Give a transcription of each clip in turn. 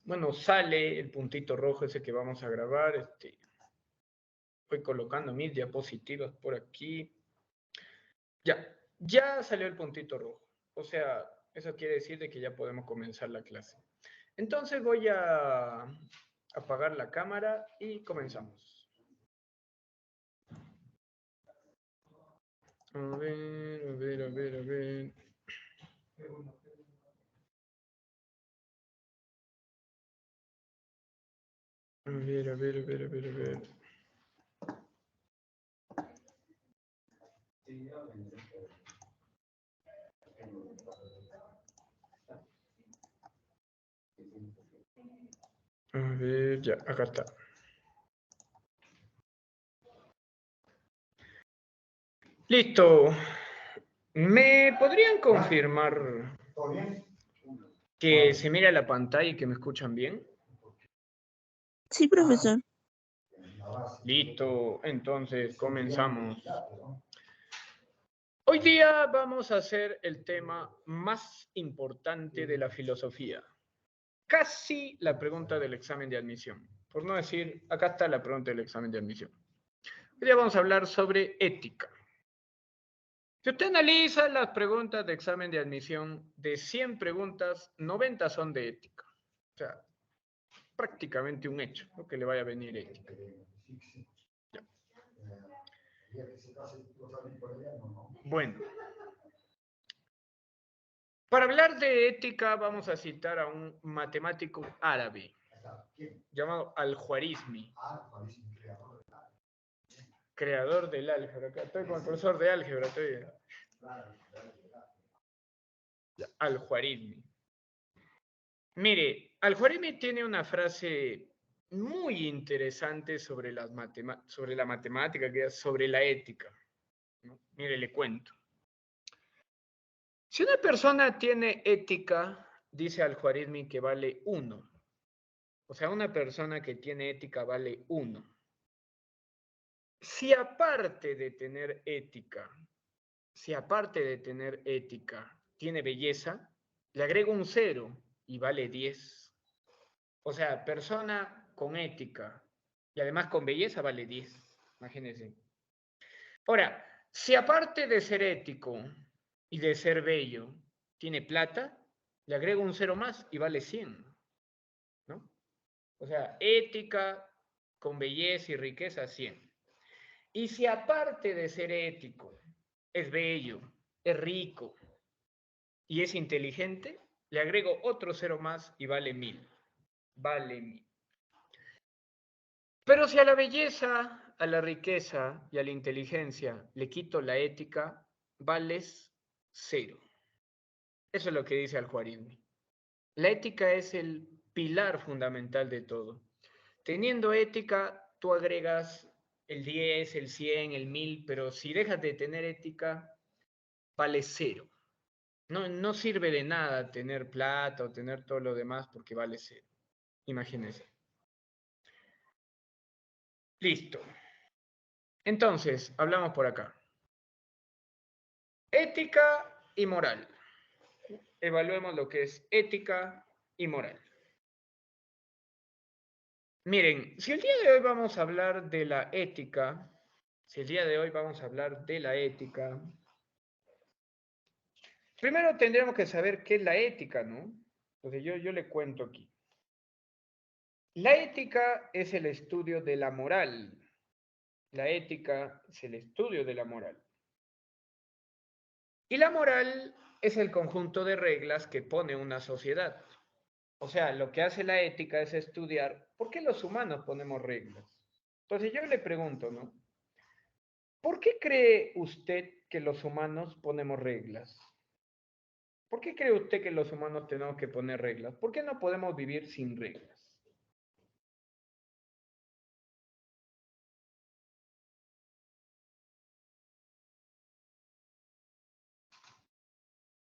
Bueno, sale el puntito rojo ese que vamos a grabar. Voy colocando mis diapositivas por aquí. Ya salió el puntito rojo. O sea, eso quiere decir de que ya podemos comenzar la clase. Entonces voy a apagar la cámara y comenzamos. A ver, a ver, a ver, a ver. A ver, a ver, a ver, a ver, a ver. A ver, ya, acá está. Listo. ¿Me podrían confirmar que se mira la pantalla y que me escuchan bien? Sí, profesor. Listo, entonces comenzamos. Hoy día vamos a hacer el tema más importante de la filosofía. Casi la pregunta del examen de admisión. Por no decir, acá está la pregunta del examen de admisión. Hoy día vamos a hablar sobre ética. Si usted analiza las preguntas de examen de admisión, de 100 preguntas, 90 son de ética. O sea, prácticamente un hecho, ¿no? Que le vaya a venir ética. Ya. Bueno, para hablar de ética vamos a citar a un matemático árabe llamado Al-Khwarizmi, creador del álgebra. Estoy con el profesor de álgebra, estoy. Al-Khwarizmi. Mire, Al-Khwarizmi tiene una frase muy interesante sobre la matemática, que es sobre la ética, ¿no? Mire, le cuento. Si una persona tiene ética, dice Al-Khwarizmi que vale 1. O sea, una persona que tiene ética vale 1. Si aparte de tener ética, tiene belleza, le agrego un 0 y vale 10. O sea, persona con ética y además con belleza vale 10. Imagínense. Ahora, si aparte de ser ético y de ser bello, tiene plata, le agrego un 0 más y vale 100. ¿No? O sea, ética con belleza y riqueza, 100. Y si aparte de ser ético, es bello, es rico y es inteligente, le agrego otro 0 más y vale 1000. Vale 1000. Pero si a la belleza, a la riqueza y a la inteligencia le quito la ética, vales 0. Eso es lo que dice Al-Khwarizmi. La ética es el pilar fundamental de todo. Teniendo ética, tú agregas el 10, el 100, el 1000, pero si dejas de tener ética, vale 0. No sirve de nada tener plata o tener todo lo demás porque vale 0. Imagínense. Listo. Entonces, hablamos por acá. Ética y moral. Evaluemos lo que es ética y moral. Miren, si el día de hoy vamos a hablar de la ética, primero tendríamos que saber qué es la ética, ¿no? Entonces yo le cuento aquí. La ética es el estudio de la moral. La ética es el estudio de la moral. Y la moral es el conjunto de reglas que pone una sociedad. O sea, lo que hace la ética es estudiar por qué los humanos ponemos reglas. Entonces yo le pregunto, ¿no? ¿Por qué cree usted que los humanos ponemos reglas? ¿Por qué cree usted que los humanos tenemos que poner reglas? ¿Por qué no podemos vivir sin reglas?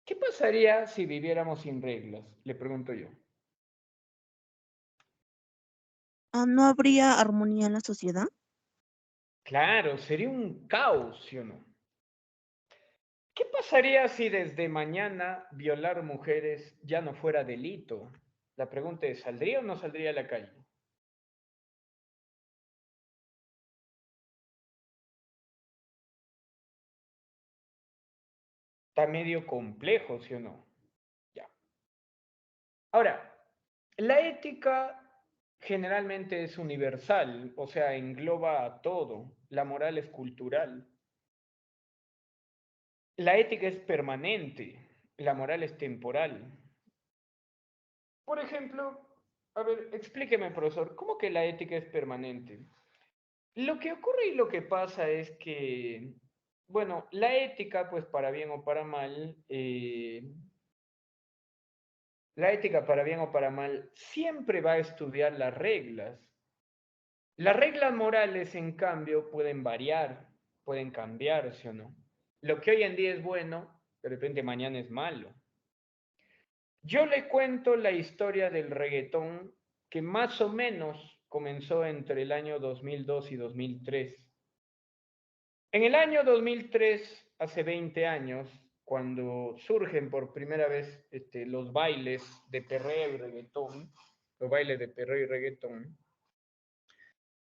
¿Qué pasaría si viviéramos sin reglas? Le pregunto yo. ¿No habría armonía en la sociedad? Claro, sería un caos, ¿sí o no? ¿Qué pasaría si desde mañana violar mujeres ya no fuera delito? La pregunta es, ¿saldría o no saldría a la calle? Está medio complejo, ¿sí o no? Ya. Ahora, la ética generalmente es universal, o sea, engloba a todo. La moral es cultural. La ética es permanente, la moral es temporal. Por ejemplo, a ver, explíqueme, profesor, ¿cómo que la ética es permanente? Lo que ocurre y lo que pasa es que, bueno, la ética, pues para bien o para mal, la ética para bien o para mal siempre va a estudiar las reglas. Las reglas morales, en cambio, pueden variar, pueden cambiar, ¿sí o no? Lo que hoy en día es bueno, de repente mañana es malo. Yo le cuento la historia del reggaetón que más o menos comenzó entre el año 2002 y 2003. En el año 2003, hace 20 años, cuando surgen por primera vez los bailes de perreo y reggaetón, los bailes de perreo y reggaetón,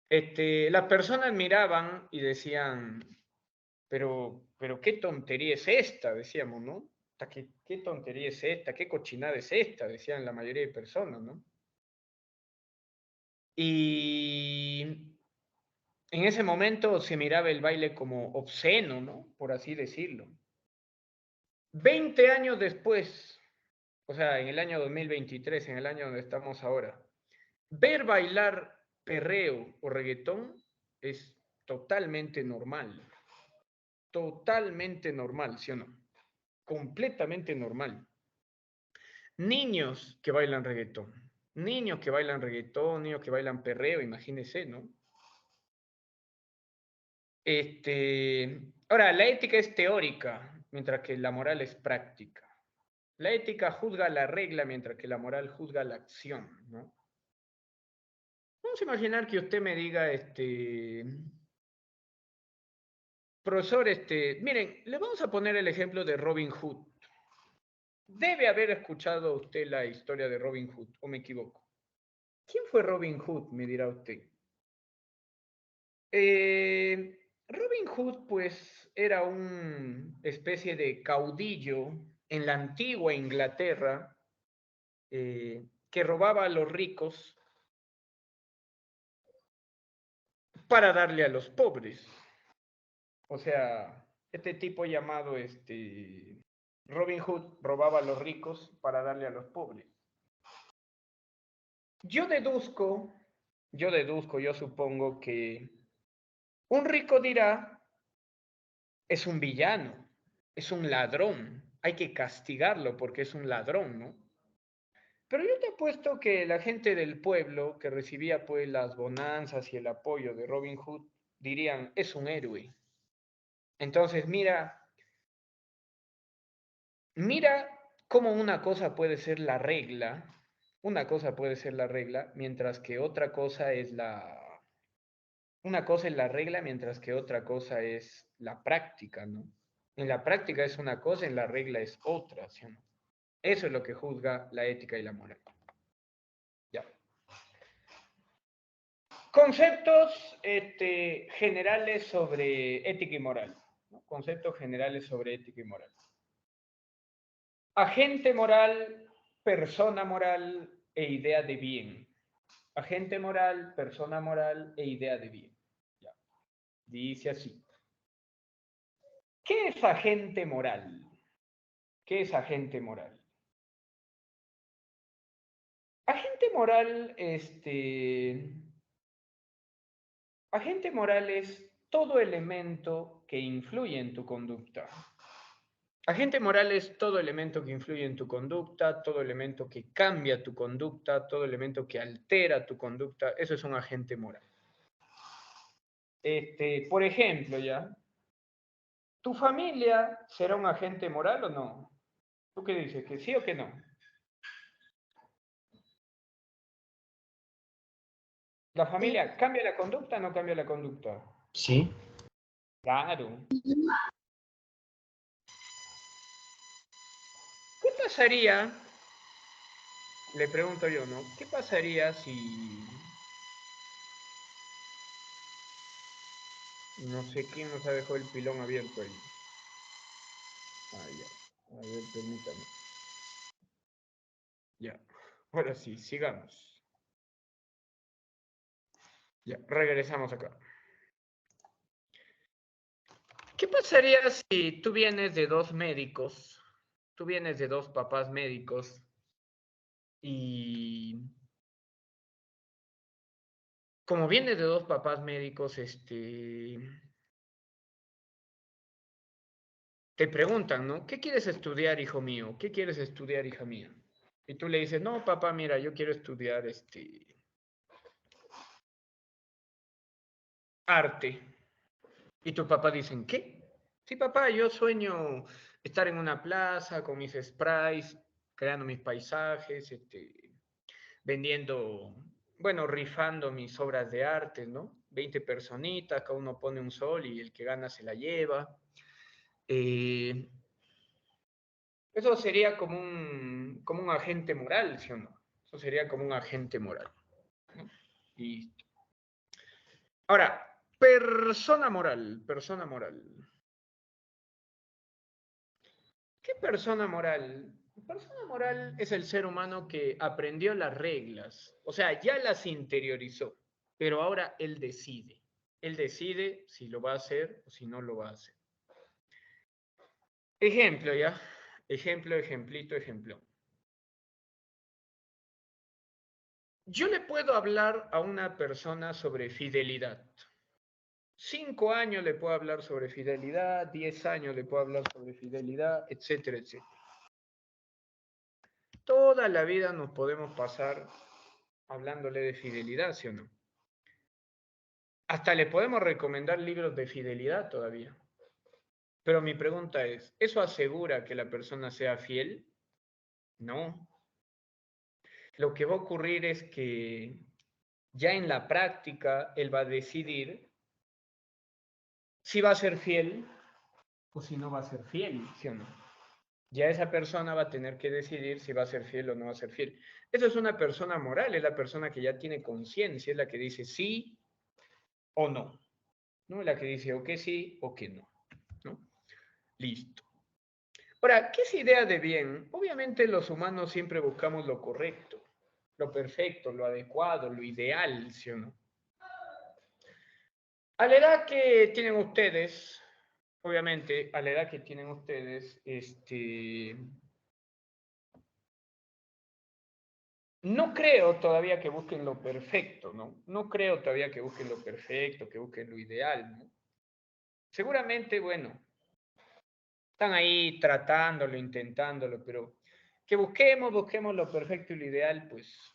las personas miraban y decían, pero qué tontería es esta, decíamos, ¿no? ¿Qué tontería es esta? ¿Qué cochinada es esta? Decían la mayoría de personas, ¿no? Y en ese momento se miraba el baile como obsceno, ¿no? Por así decirlo. 20 años después, o sea, en el año 2023, en el año donde estamos ahora, ver bailar perreo o reggaetón es totalmente normal. Totalmente normal, ¿sí o no? Completamente normal. Niños que bailan reggaetón, niños que bailan perreo, imagínense, ¿no? Ahora, la ética es teórica, mientras que la moral es práctica. La ética juzga la regla, mientras que la moral juzga la acción, ¿no? Vamos a imaginar que usted me diga, profesor, miren, le vamos a poner el ejemplo de Robin Hood. Debe haber escuchado usted la historia de Robin Hood, ¿o me equivoco? ¿Quién fue Robin Hood? Me dirá usted. Robin Hood, pues, era una especie de caudillo en la antigua Inglaterra que robaba a los ricos para darle a los pobres. O sea, este tipo llamado Robin Hood robaba a los ricos para darle a los pobres. Yo deduzco, yo supongo que un rico dirá, es un villano, es un ladrón, hay que castigarlo porque es un ladrón, ¿no? Pero yo te apuesto que la gente del pueblo que recibía pues las bonanzas y el apoyo de Robin Hood dirían, es un héroe. Entonces, mira cómo una cosa puede ser la regla, una cosa puede ser la regla, mientras que otra cosa es una cosa es la regla, mientras que otra cosa es la práctica, ¿no? En la práctica es una cosa, en la regla es otra, ¿sí o no? Eso es lo que juzga la ética y la moral. Ya. Conceptos generales sobre ética y moral, ¿no? Conceptos generales sobre ética y moral. Agente moral, persona moral e idea de bien. Agente moral, persona moral e idea de bien. Ya. Dice así. ¿Qué es agente moral? ¿Qué es agente moral? Agente moral, agente moral es todo elemento que influye en tu conducta. Agente moral es todo elemento que influye en tu conducta, todo elemento que cambia tu conducta, todo elemento que altera tu conducta. Eso es un agente moral. Por ejemplo, ya, ¿tu familia será un agente moral o no? ¿Tú qué dices? ¿Que sí o que no? ¿La Sí. familia cambia la conducta o no cambia la conducta? Sí. Claro. ¿Qué pasaría le pregunto yo, ¿no? ¿Qué pasaría si... No sé quién nos ha dejado el pilón abierto ahí. Ah, ya. A ver, permítame. Ya. Ahora sí, sigamos. Ya, regresamos acá. ¿Qué pasaría si tú vienes de dos médicos, tú vienes de dos papás médicos y como vienes de dos papás médicos, te preguntan, ¿no? ¿Qué quieres estudiar, hijo mío? ¿Qué quieres estudiar, hija mía? Y tú le dices, no, papá, mira, yo quiero estudiar arte. Y tu papá dicen, ¿qué? Sí, papá, yo sueño estar en una plaza con mis sprays, creando mis paisajes, vendiendo, bueno, rifando mis obras de arte, ¿no? 20 personitas, cada uno pone un sol y el que gana se la lleva. Eh, Eso sería como un agente moral, ¿sí o no? Eso sería como un agente moral, ¿no? Y ahora, persona moral, persona moral. ¿Qué persona moral? Persona moral es el ser humano que aprendió las reglas, o sea, ya las interiorizó, pero ahora él decide. Él decide si lo va a hacer o si no lo va a hacer. Ejemplo, ¿ya? Ejemplo, ejemplito, ejemplo. Yo le puedo hablar a una persona sobre fidelidad. 5 años le puedo hablar sobre fidelidad, 10 años le puedo hablar sobre fidelidad, etcétera, etcétera. Toda la vida nos podemos pasar hablándole de fidelidad, ¿sí o no? Hasta le podemos recomendar libros de fidelidad todavía. Pero mi pregunta es, ¿eso asegura que la persona sea fiel? No. Lo que va a ocurrir es que ya en la práctica él va a decidir si va a ser fiel o si no va a ser fiel, ¿sí o no? Ya esa persona va a tener que decidir si va a ser fiel o no va a ser fiel. Eso es una persona moral, es la persona que ya tiene conciencia, es la que dice sí o no, ¿no? La que dice o que sí o que no, ¿no? Listo. Ahora, ¿qué es idea de bien? Obviamente los humanos siempre buscamos lo correcto, lo perfecto, lo adecuado, lo ideal, ¿sí o no? A la edad que tienen ustedes, obviamente, a la edad que tienen ustedes, no creo todavía que busquen lo perfecto, ¿no? No creo todavía que busquen lo perfecto, que busquen lo ideal, ¿no? Seguramente, bueno, están ahí tratándolo, intentándolo, pero que busquemos lo perfecto y lo ideal, pues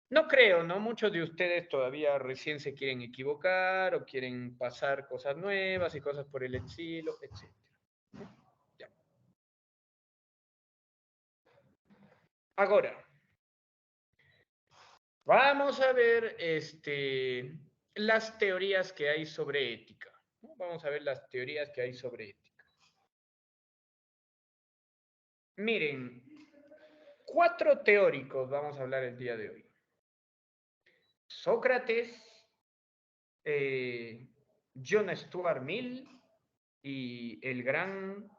no creo, ¿no? Muchos de ustedes todavía recién se quieren equivocar o quieren pasar cosas nuevas y cosas por el estilo, etc. Ya. Ahora, vamos a ver las teorías que hay sobre ética, ¿no? Vamos a ver las teorías que hay sobre ética. Miren, 4 teóricos vamos a hablar el día de hoy. Sócrates, eh, John Stuart Mill y el gran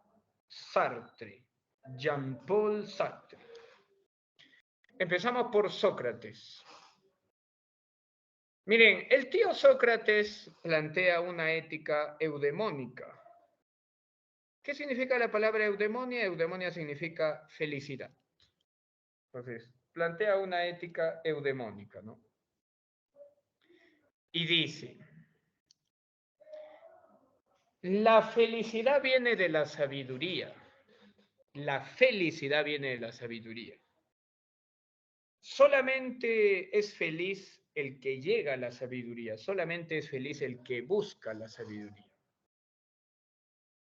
Sartre, Jean-Paul Sartre. Empezamos por Sócrates. Miren, el tío Sócrates plantea una ética eudemónica. ¿Qué significa la palabra eudemonia? Eudemonia significa felicidad. Entonces, plantea una ética eudemónica, ¿no? Y dice, la felicidad viene de la sabiduría. La felicidad viene de la sabiduría. Solamente es feliz el que llega a la sabiduría, solamente es feliz el que busca la sabiduría.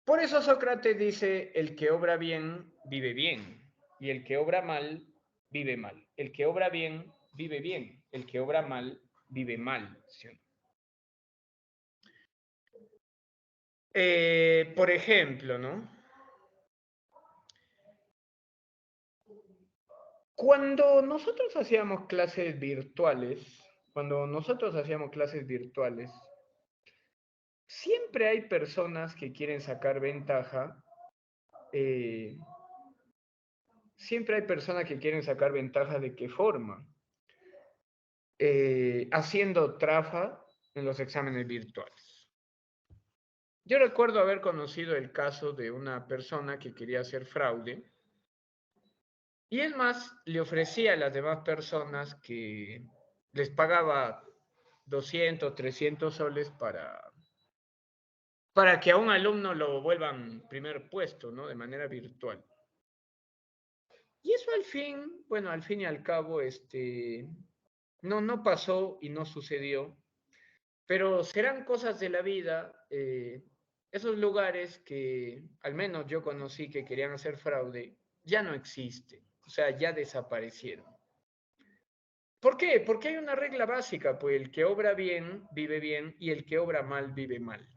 Por eso Sócrates dice, el que obra bien, vive bien, y el que obra mal, vive mal. El que obra bien, vive bien, el que obra mal, vive mal. ¿Sí? Por ejemplo, ¿no? Cuando nosotros hacíamos clases virtuales, siempre hay personas que quieren sacar ventaja. eh, Siempre hay personas que quieren sacar ventaja. ¿De qué forma? Haciendo trafa en los exámenes virtuales. Yo recuerdo haber conocido el caso de una persona que quería hacer fraude y es más, le ofrecía a las demás personas que les pagaba 200, 300 soles para que a un alumno lo vuelvan primer puesto, ¿no? De manera virtual. Y eso al fin y al cabo, no pasó y no sucedió, pero serán cosas de la vida. Esos lugares que al menos yo conocí que querían hacer fraude, ya no existen, o sea, ya desaparecieron. ¿Por qué? Porque hay una regla básica, pues el que obra bien vive bien y el que obra mal vive mal.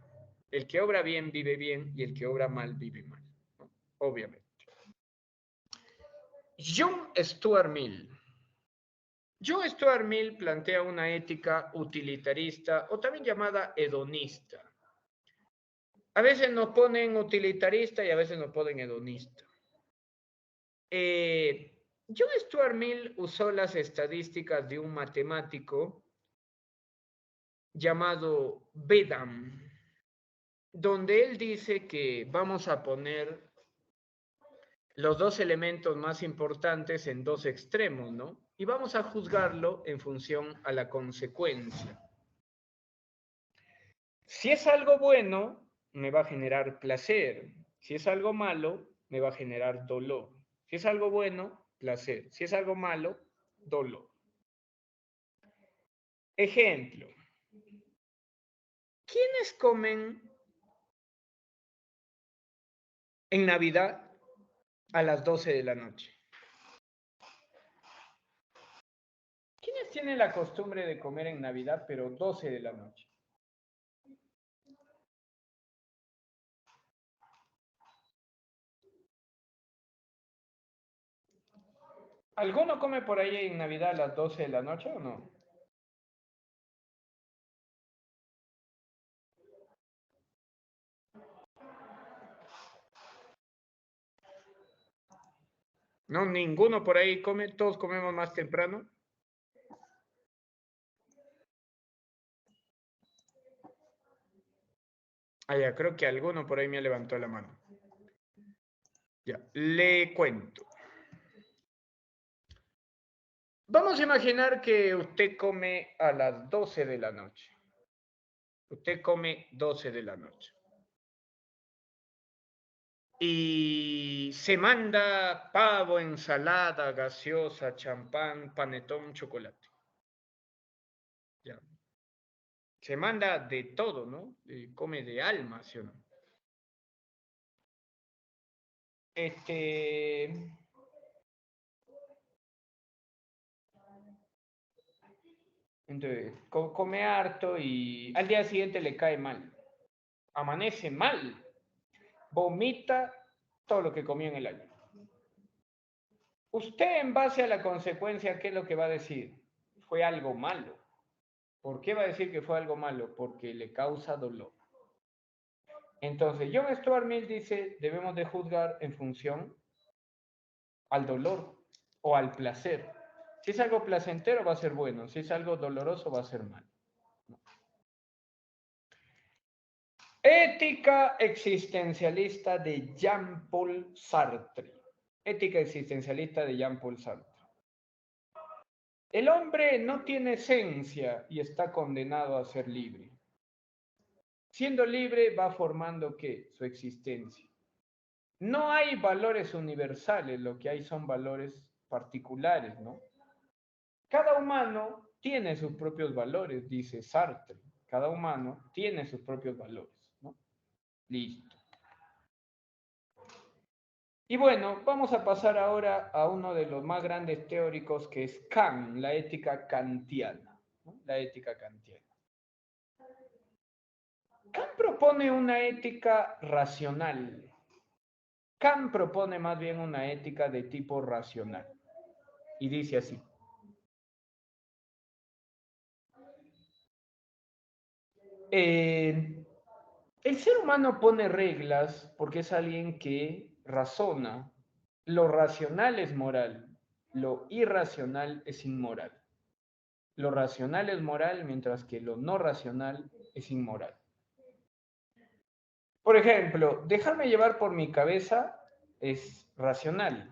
El que obra bien vive bien y el que obra mal vive mal, ¿no? Obviamente. John Stuart Mill. John Stuart Mill plantea una ética utilitarista o también llamada hedonista. A veces nos ponen utilitarista y a veces nos ponen hedonista. John Stuart Mill usó las estadísticas de un matemático llamado Bedham, donde él dice que vamos a poner los dos elementos más importantes en dos extremos, ¿no? Y vamos a juzgarlo en función a la consecuencia. Si es algo bueno, me va a generar placer. Si es algo malo, me va a generar dolor. Si es algo bueno, placer. Si es algo malo, dolor. Ejemplo. ¿Quiénes comen en Navidad a las 12 de la noche? ¿Quiénes tienen la costumbre de comer en Navidad, pero 12 de la noche? ¿Alguno come por ahí en Navidad a las 12 de la noche o no? No, ninguno por ahí come, todos comemos más temprano. Ah, ya, creo que alguno por ahí me levantó la mano. Ya, le cuento. Vamos a imaginar que usted come a las 12 de la noche. Usted come 12 de la noche. Y se manda pavo, ensalada, gaseosa, champán, panetón, chocolate. Ya. Se manda de todo, ¿no? Come de alma, ¿sí o no? Entonces, come harto y al día siguiente le cae mal. Amanece mal. Vomita todo lo que comió en el año. Usted, en base a la consecuencia, ¿qué es lo que va a decir? Fue algo malo. ¿Por qué va a decir que fue algo malo? Porque le causa dolor. Entonces, John Stuart Mill dice, debemos de juzgar en función al dolor o al placer. Si es algo placentero, va a ser bueno. Si es algo doloroso, va a ser malo. Ética existencialista de Jean-Paul Sartre. Ética existencialista de Jean-Paul Sartre. El hombre no tiene esencia y está condenado a ser libre. Siendo libre va formando ¿qué? Su existencia. No hay valores universales, lo que hay son valores particulares, ¿no? Cada humano tiene sus propios valores, dice Sartre. Cada humano tiene sus propios valores, ¿no? Listo. Y bueno, vamos a pasar ahora a uno de los más grandes teóricos que es Kant, la ética kantiana, ¿no? La ética kantiana. Kant propone una ética racional. Kant propone más bien una ética de tipo racional. y dice así. El ser humano pone reglas porque es alguien que razona. Lo racional es moral, lo irracional es inmoral. Lo racional es moral, mientras que lo no racional es inmoral. Por ejemplo, dejarme llevar por mi cabeza es racional.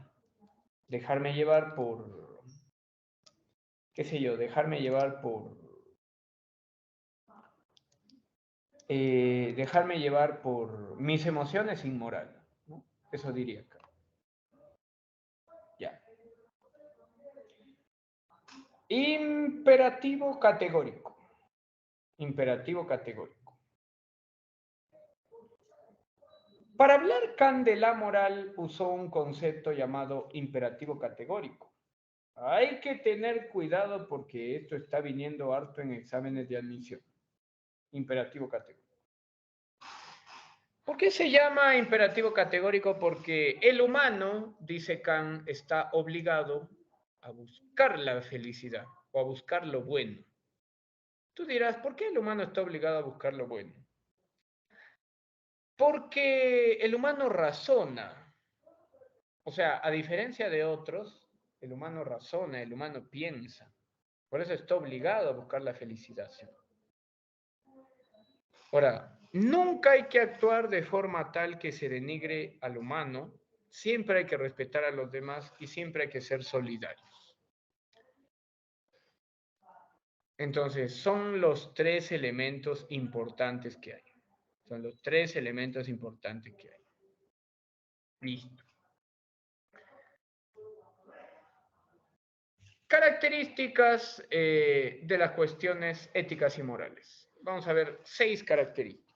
Dejarme llevar por, qué sé yo, dejarme llevar por mis emociones inmoral, ¿no? Eso diría acá. Ya. Imperativo categórico. Imperativo categórico. Para hablar Kant de la moral usó un concepto llamado imperativo categórico. Hay que tener cuidado porque esto está viniendo harto en exámenes de admisión. Imperativo categórico. ¿Por qué se llama imperativo categórico? Porque el humano, dice Kant, está obligado a buscar la felicidad o a buscar lo bueno. Tú dirás, ¿por qué el humano está obligado a buscar lo bueno? Porque el humano razona. O sea, a diferencia de otros, el humano razona, el humano piensa. Por eso está obligado a buscar la felicidad. ¿Sí? Ahora, nunca hay que actuar de forma tal que se denigre al humano. Siempre hay que respetar a los demás y siempre hay que ser solidarios. Entonces, son los tres elementos importantes que hay. Son los tres elementos importantes que hay. Listo. Características de las cuestiones éticas y morales. Vamos a ver 6 características.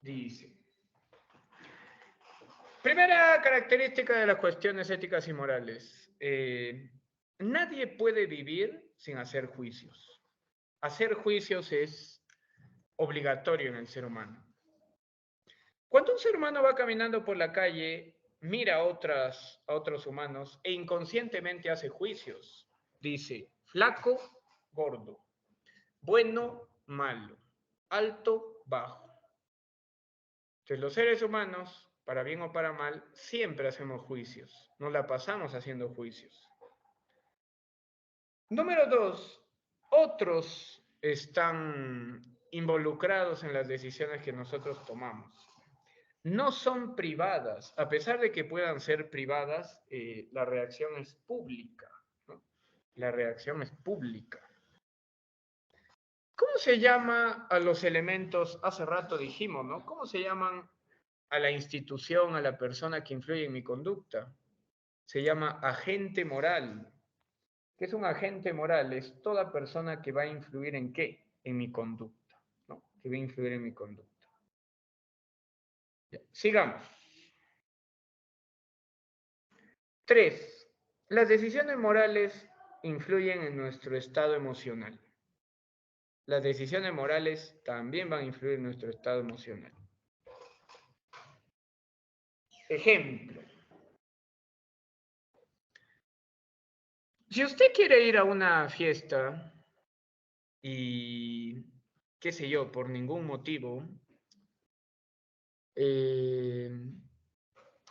Dice. Primera característica de las cuestiones éticas y morales. Nadie puede vivir sin hacer juicios. Hacer juicios es obligatorio en el ser humano. Cuando un ser humano va caminando por la calle, mira a otros humanos e inconscientemente hace juicios. Dice, flaco, gordo, bueno, malo, alto, bajo. Entonces los seres humanos, para bien o para mal, siempre hacemos juicios. Nos la pasamos haciendo juicios. Número 2, otros están involucrados en las decisiones que nosotros tomamos. No son privadas, a pesar de que puedan ser privadas, la reacción es pública, ¿no? La reacción es pública. ¿Cómo se llama a los elementos? Hace rato dijimos, ¿no? ¿Cómo se llaman a la institución, a la persona que influye en mi conducta? Se llama agente moral. ¿Qué es un agente moral? Es toda persona que va a influir en qué? En mi conducta, ¿no? Que va a influir en mi conducta. Ya, sigamos. 3. Las decisiones morales influyen en nuestro estado emocional. Las decisiones morales también van a influir en nuestro estado emocional. Ejemplo. Si usted quiere ir a una fiesta y, qué sé yo, por ningún motivo,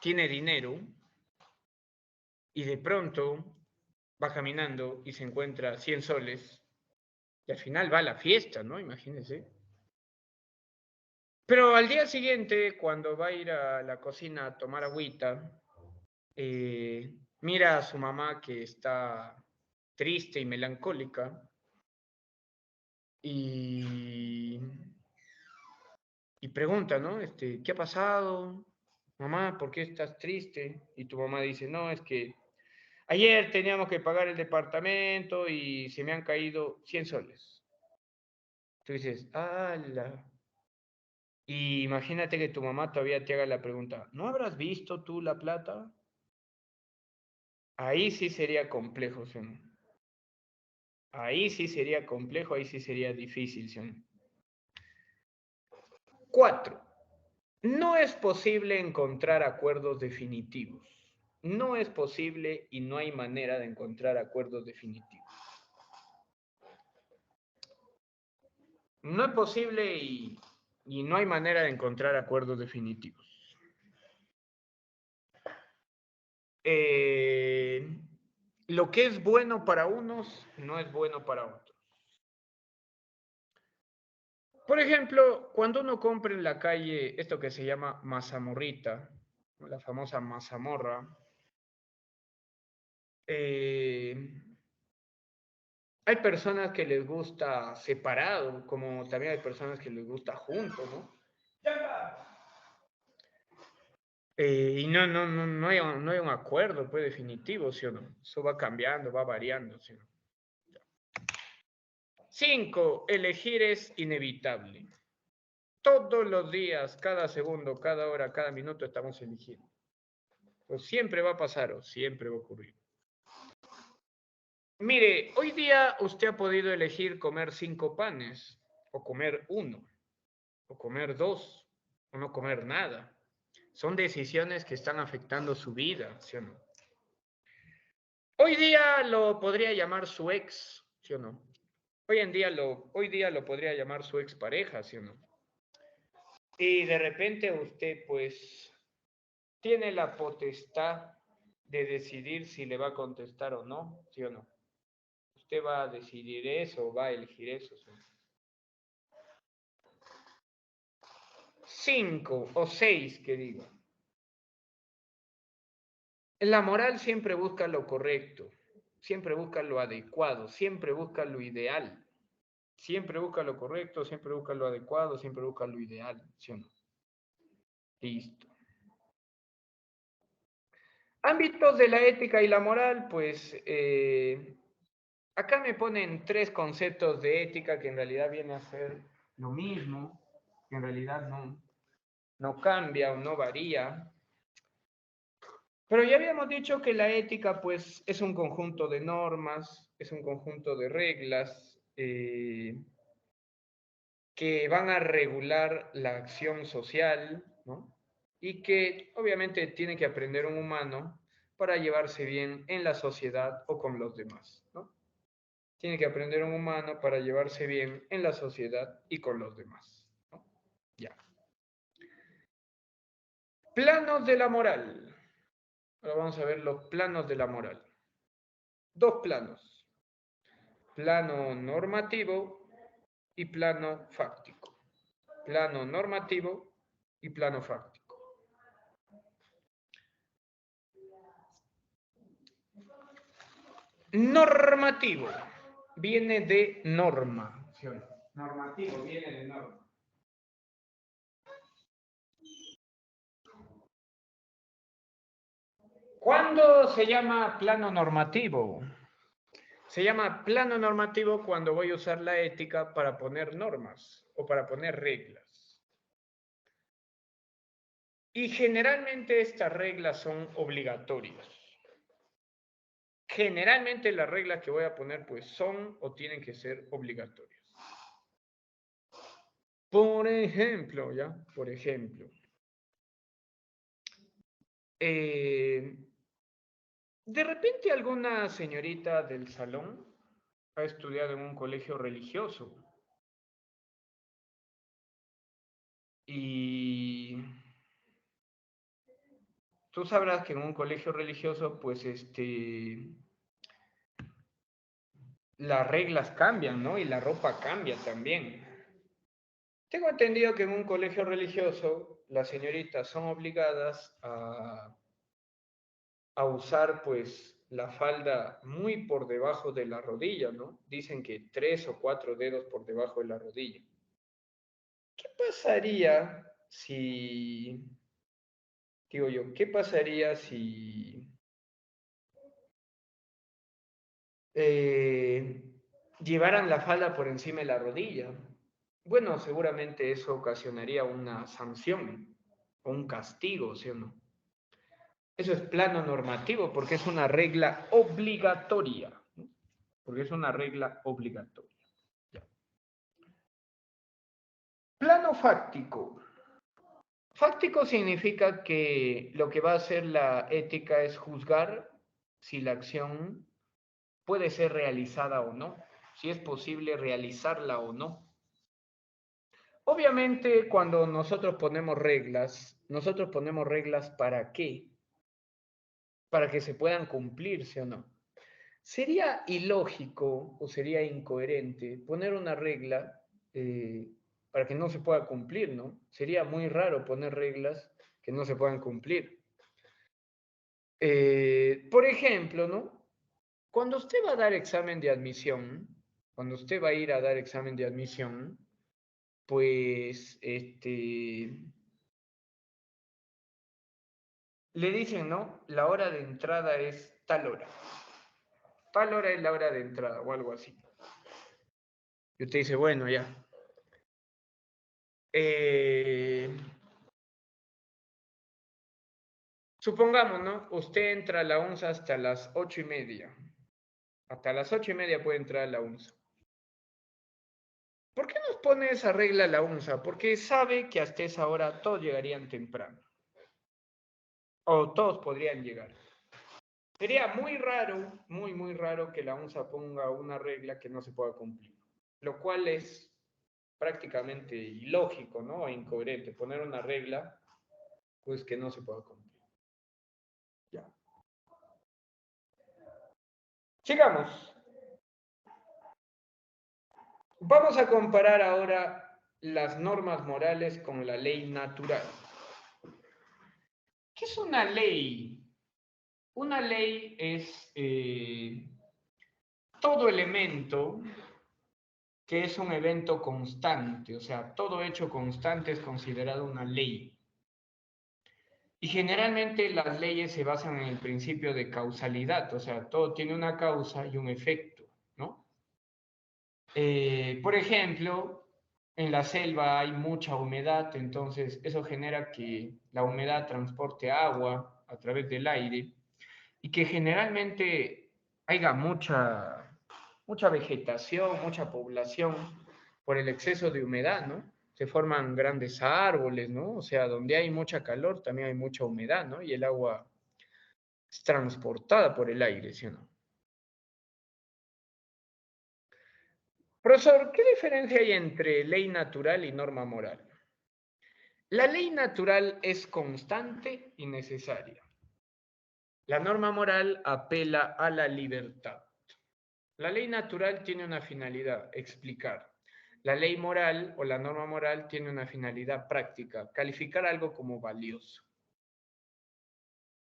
tiene dinero y de pronto va caminando y se encuentra 100 soles y al final va a la fiesta, ¿no? Imagínense. Pero al día siguiente, cuando va a ir a la cocina a tomar agüita, mira a su mamá que está triste y melancólica y pregunta, ¿no? ¿Qué ha pasado? Mamá, ¿por qué estás triste? Y tu mamá dice, no, es que ayer teníamos que pagar el departamento y se me han caído 100 soles. Tú dices, ¡hala! Y imagínate que tu mamá todavía te haga la pregunta, ¿no habrás visto tú la plata? Ahí sí sería complejo, ¿sí? Ahí sí sería complejo, ahí sí sería difícil, ¿sí? 4. No es posible encontrar acuerdos definitivos. No es posible y no hay manera de encontrar acuerdos definitivos. No es posible y no hay manera de encontrar acuerdos definitivos. Lo que es bueno para unos no es bueno para otros. Por ejemplo, cuando uno compra en la calle esto que se llama mazamorrita, la famosa mazamorra, hay personas que les gusta separado, como también hay personas que les gusta junto, ¿no? Y no hay un acuerdo pues, definitivo, ¿sí o no? Eso va cambiando, va variando, ¿sí o no? 5. Elegir es inevitable. Todos los días, cada segundo, cada hora, cada minuto estamos eligiendo. Pues siempre va a pasar o siempre va a ocurrir. Mire, hoy día usted ha podido elegir comer 5 panes, o comer 1, o comer 2, o no comer nada. Son decisiones que están afectando su vida, ¿sí o no? Hoy día lo podría llamar su ex, ¿sí o no? Hoy día lo podría llamar su expareja, ¿sí o no? Y de repente usted, pues, tiene la potestad de decidir si le va a contestar o no, ¿sí o no? Usted va a decidir eso, va a elegir eso, ¿sí? 5 o 6, que digo. La moral siempre busca lo correcto, siempre busca lo adecuado, siempre busca lo ideal. Siempre busca lo correcto, siempre busca lo adecuado, siempre busca lo ideal, ¿sí o no? Listo. Ámbitos de la ética y la moral, pues acá me ponen 3 conceptos de ética que en realidad viene a ser lo mismo, que en realidad no cambia o no varía. Pero ya habíamos dicho que la ética, pues, es un conjunto de normas, es un conjunto de reglas que van a regular la acción social, ¿no? Y que obviamente tiene que aprender un humano para llevarse bien en la sociedad o con los demás, ¿no? Tiene que aprender un humano para llevarse bien en la sociedad y con los demás, ¿no? Ya. Planos de la moral. Ahora vamos a ver los planos de la moral. 2 planos. Plano normativo y plano fáctico. Plano normativo y plano fáctico. Normativo viene de norma. ¿Sí o no? Normativo viene de norma. ¿Cuándo se llama plano normativo? Se llama plano normativo cuando voy a usar la ética para poner normas o para poner reglas. Y generalmente estas reglas son obligatorias. Generalmente las reglas que voy a poner pues son o tienen que ser obligatorias. Por ejemplo, de repente alguna señorita del salón ha estudiado en un colegio religioso y tú sabrás que en un colegio religioso pues las reglas cambian, ¿no? Y la ropa cambia también. Tengo entendido que en un colegio religioso las señoritas son obligadas a usar pues la falda muy por debajo de la rodilla, ¿no? Dicen que 3 o 4 dedos por debajo de la rodilla. ¿Qué pasaría si, digo yo, qué pasaría si llevaran la falda por encima de la rodilla? Bueno, seguramente eso ocasionaría una sanción o un castigo, ¿sí o no? Eso es plano normativo porque es una regla obligatoria, ¿no? Porque es una regla obligatoria. Ya. Plano fáctico. Fáctico significa que lo que va a hacer la ética es juzgar si la acción puede ser realizada o no, si es posible realizarla o no. Obviamente, cuando nosotros ponemos reglas ¿para qué? Para que se puedan cumplirse o no. Sería ilógico o sería incoherente poner una regla para que no se pueda cumplir, ¿no? Sería muy raro poner reglas que no se puedan cumplir. Por ejemplo, ¿no? Cuando usted va a dar examen de admisión, cuando usted va a ir a dar examen de admisión, pues, le dicen, ¿no? La hora de entrada es tal hora. Tal hora es la hora de entrada o algo así. Y usted dice, bueno, ya. Supongamos, ¿no? Usted entra a la UNSA hasta las 8:30. Hasta las 8:30 puede entrar a la UNSA. ¿Por qué nos pone esa regla la UNSA? Porque sabe que hasta esa hora todos llegarían temprano. O todos podrían llegar. Sería muy raro, muy raro que la UNSA ponga una regla que no se pueda cumplir. Lo cual es prácticamente ilógico, ¿no? O incoherente. Poner una regla, pues que no se pueda cumplir. Ya. Sigamos. Vamos a comparar ahora las normas morales con la ley natural. ¿Qué es una ley? Una ley es todo elemento que es un evento constante, o sea, todo hecho constante es considerado una ley. Y generalmente las leyes se basan en el principio de causalidad, o sea, todo tiene una causa y un efecto, ¿no? Por ejemplo, en la selva hay mucha humedad, entonces eso genera que la humedad transporte agua a través del aire y que generalmente haya mucha vegetación, mucha población por el exceso de humedad, ¿no? Se forman grandes árboles, ¿no? O sea, donde hay mucha calor también hay mucha humedad, ¿no? Y el agua es transportada por el aire, ¿sí o no? Profesor, ¿qué diferencia hay entre ley natural y norma moral? La ley natural es constante y necesaria. La norma moral apela a la libertad. La ley natural tiene una finalidad, explicar. La ley moral o la norma moral tiene una finalidad práctica, calificar algo como valioso.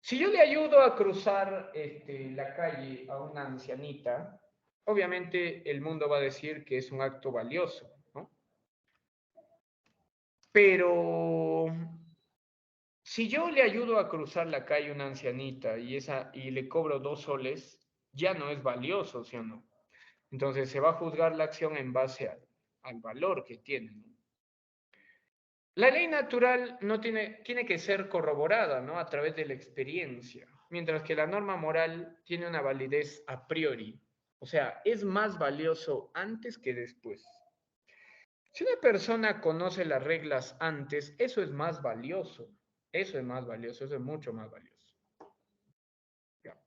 Si yo le ayudo a cruzar la calle a una ancianita, obviamente el mundo va a decir que es un acto valioso, ¿no? Pero si yo le ayudo a cruzar la calle a una ancianita y le cobro 2 soles, ya no es valioso, ¿sí o no? Entonces se va a juzgar la acción en base al valor que tiene, ¿no? La ley natural no tiene que ser corroborada, ¿no? A través de la experiencia, mientras que la norma moral tiene una validez a priori, o sea, es más valioso antes que después. Si una persona conoce las reglas antes, eso es más valioso, eso es más valioso, eso es mucho más valioso. Ya.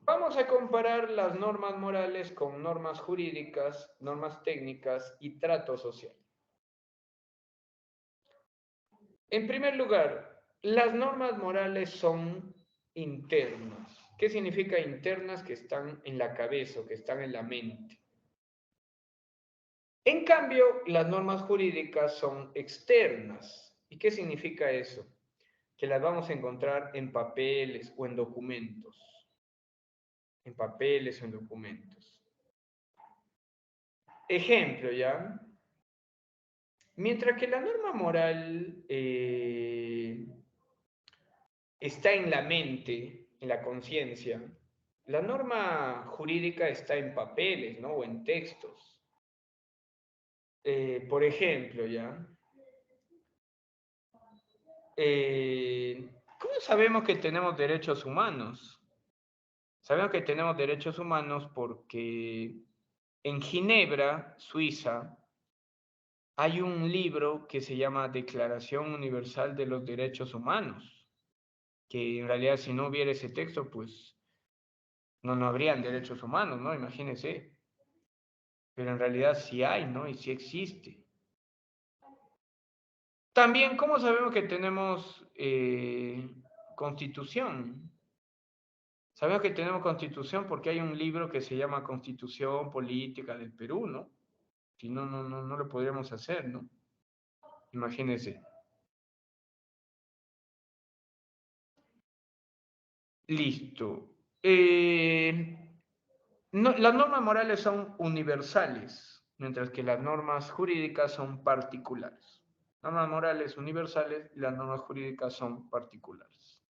Vamos a comparar las normas morales con normas jurídicas, normas técnicas y trato social. En primer lugar, las normas morales son internas. ¿Qué significa internas? Que están en la cabeza o que están en la mente. En cambio, las normas jurídicas son externas. ¿Y qué significa eso? Que las vamos a encontrar en papeles o en documentos. En papeles o en documentos. Ejemplo, ¿ya? Mientras que la norma moral está en la mente, en la conciencia, la norma jurídica está en papeles, ¿no? O en textos. Por ejemplo, ¿ya? ¿Cómo sabemos que tenemos derechos humanos? Sabemos que tenemos derechos humanos porque en Ginebra, Suiza, hay un libro que se llama Declaración Universal de los Derechos Humanos, que en realidad si no hubiera ese texto, pues no habrían derechos humanos, ¿no? Imagínense. Pero en realidad sí hay, ¿no? Y sí existe. También, ¿cómo sabemos que tenemos constitución? Sabemos que tenemos constitución porque hay un libro que se llama Constitución Política del Perú, ¿no? Si no lo podríamos hacer, ¿no? Imagínense. Listo. Las normas morales son universales, mientras que las normas jurídicas son particulares. Normas morales universales y las normas jurídicas son particulares.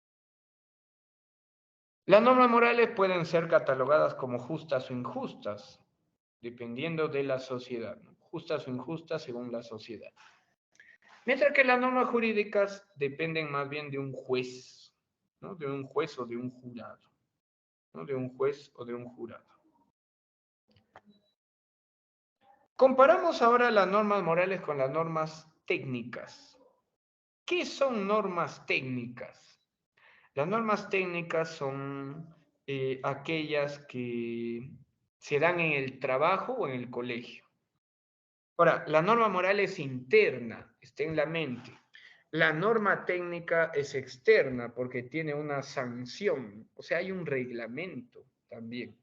Las normas morales pueden ser catalogadas como justas o injustas, dependiendo de la sociedad, ¿no? Justas o injustas según la sociedad. Mientras que las normas jurídicas dependen más bien de un juez, ¿no? De un juez o de un jurado, ¿no? De un juez o de un jurado. Comparamos ahora las normas morales con las normas técnicas. ¿Qué son normas técnicas? Las normas técnicas son aquellas que se dan en el trabajo o en el colegio. Ahora, la norma moral es interna, está en la mente. La norma técnica es externa porque tiene una sanción, o sea, hay un reglamento también.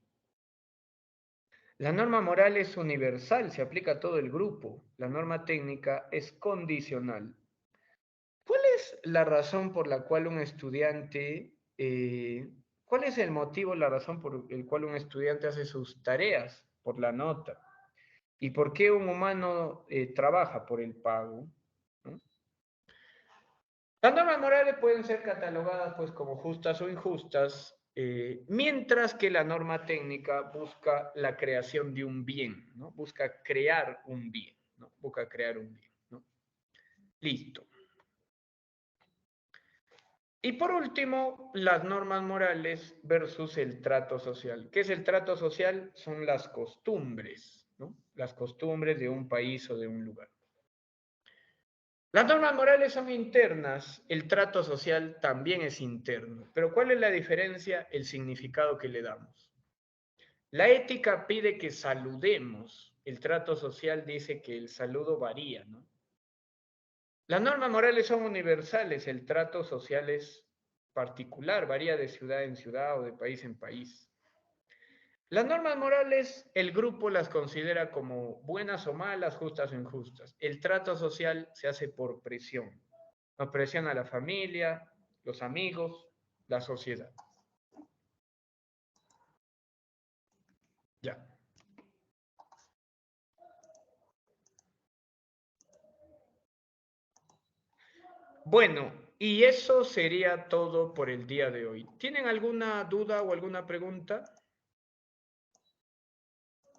La norma moral es universal, se aplica a todo el grupo. La norma técnica es condicional. ¿Cuál es la razón por la cual un estudiante, cuál es el motivo, la razón por el cual un estudiante hace sus tareas? Por la nota. ¿Y por qué un humano trabaja? Por el pago, ¿no? Las normas morales pueden ser catalogadas pues, como justas o injustas, mientras que la norma técnica busca la creación de un bien, ¿no? Busca crear un bien, ¿no? Busca crear un bien, ¿no? Listo. Y por último, las normas morales versus el trato social. ¿Qué es el trato social? Son las costumbres, ¿no? Las costumbres de un país o de un lugar. Las normas morales son internas, el trato social también es interno. Pero ¿cuál es la diferencia? El significado que le damos. La ética pide que saludemos, el trato social dice que el saludo varía, ¿no? Las normas morales son universales, el trato social es particular, varía de ciudad en ciudad o de país en país. Las normas morales, el grupo las considera como buenas o malas, justas o injustas. El trato social se hace por presión. Nos presiona la familia, los amigos, la sociedad. Ya. Bueno, y eso sería todo por el día de hoy. ¿Tienen alguna duda o alguna pregunta?